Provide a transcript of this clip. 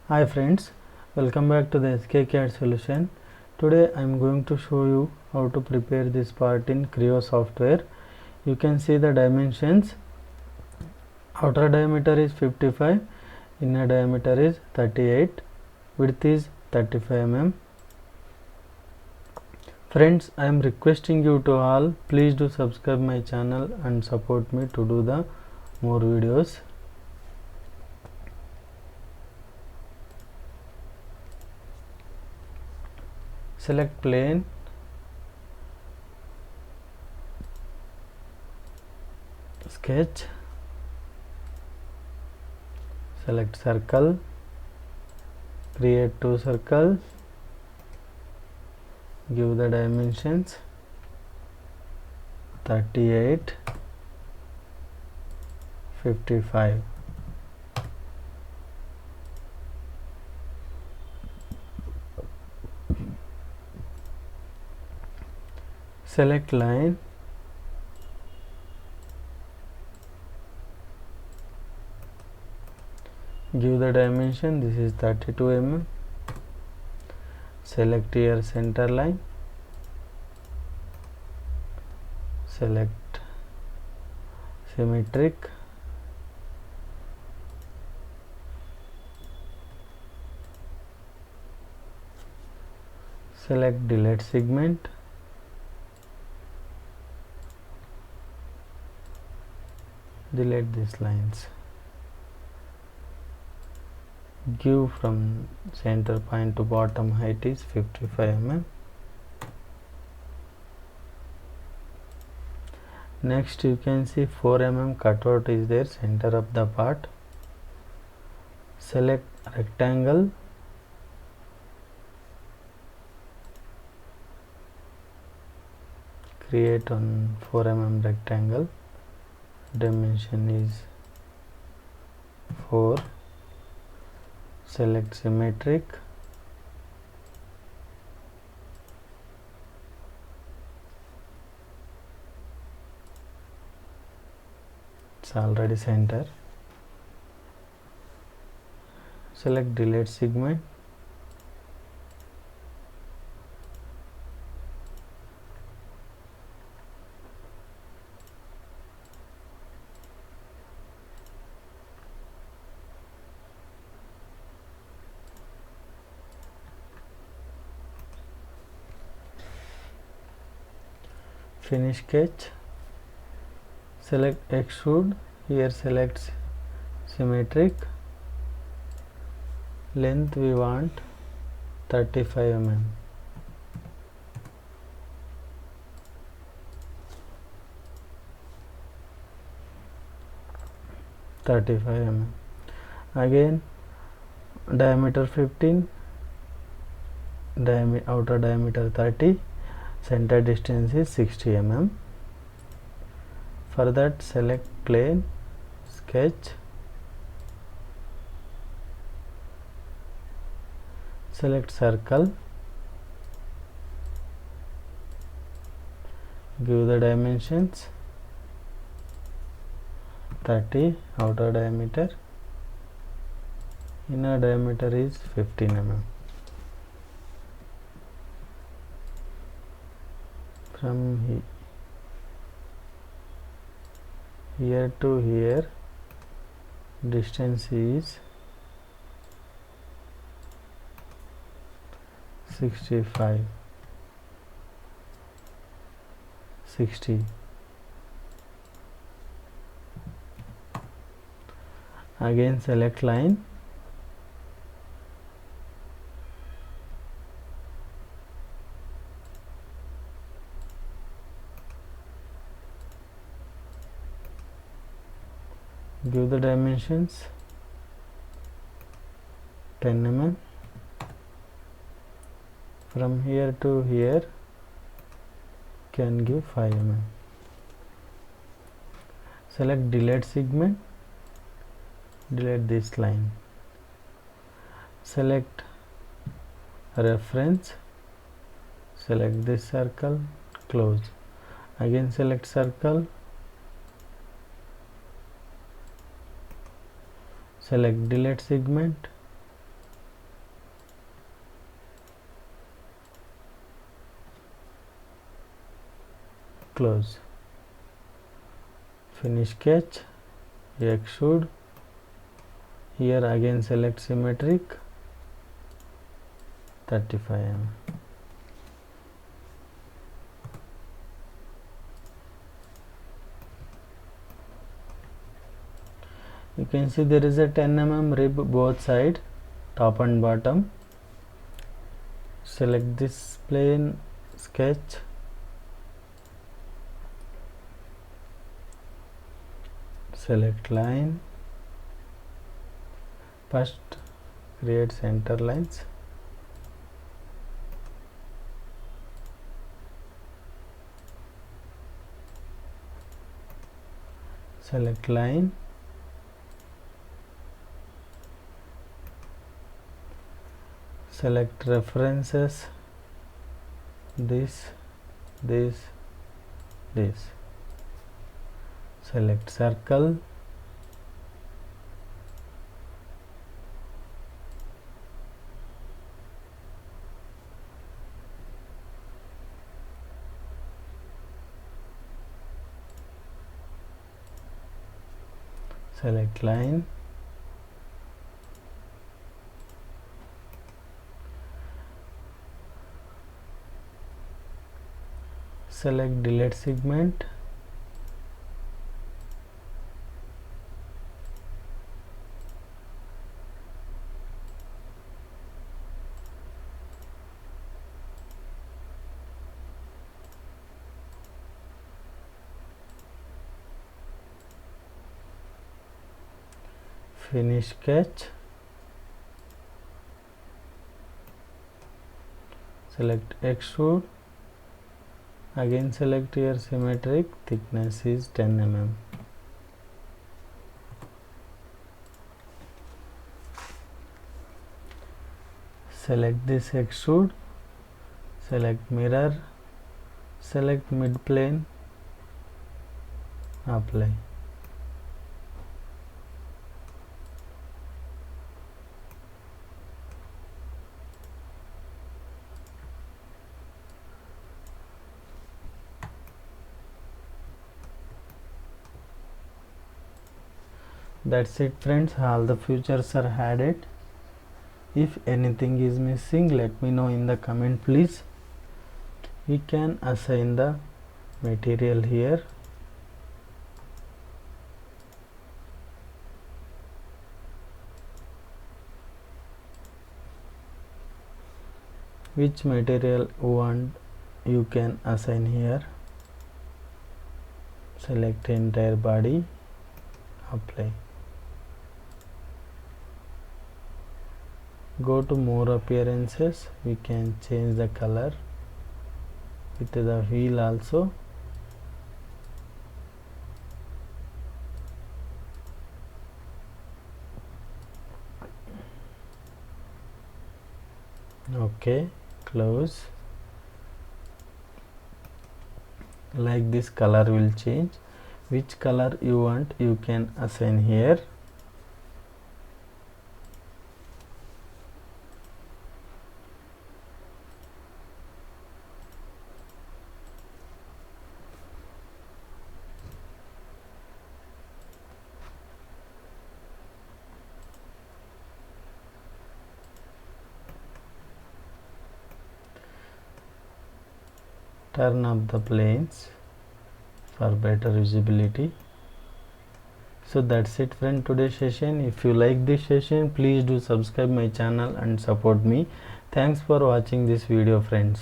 Hi friends, welcome back to the SK solution. Today I am going to show you how to prepare this part in CREO software. You can see the dimensions. Outer diameter is 55, inner diameter is 38, width is 35 mm. Friends, I am requesting you to all, please do subscribe my channel and support me to do the more videos. Select plane, sketch, select circle, create two circles, give the dimensions 38, 55. Select line, give the dimension, this is 32 mm. Select here center line, select symmetric, select delete segment, delete these lines, give from center point to bottom height is 55 mm. Next you can see 4 mm cutout is there center of the part. Select rectangle, create on 4 mm rectangle, dimension is 4. Select symmetric, it's already center. Select delete segment, finish sketch, select extrude, here select symmetric, length we want 35 mm. Again diameter 15, outer diameter 30, center distance is 60 mm. For that select plane, sketch, select circle, give the dimensions 30, outer diameter, inner diameter is 15 mm. From here to here distance is 65, 60. Again select line, give the dimensions 10 mm. From here to here can give 5 mm. Select delete segment, delete this line, select reference, select this circle, close. Again select circle, select delete segment, close. Finish sketch, extrude. Here again select symmetric, 35 mm. You can see there is a 10 mm rib both side, top and bottom. Select this plane sketch, select line. First create center lines, select line, select references, this, select circle, select line, select delete segment, finish sketch, select extrude, again select here symmetric, thickness is 10 mm. Select this extrude, select mirror, select mid plane, apply. That's it friends, all the features are added. If anything is missing, let me know in the comment please. We can assign the material here. Which material you want, you can assign here. Select entire body, apply. Go to more appearances, we can change the color with the wheel also. Okay, close. Like this color will change. Which color you want, you can assign here. Turn up the planes for better visibility. So that's it friend, today's session. If you like this session, please do subscribe my channel and support me. Thanks for watching this video friends.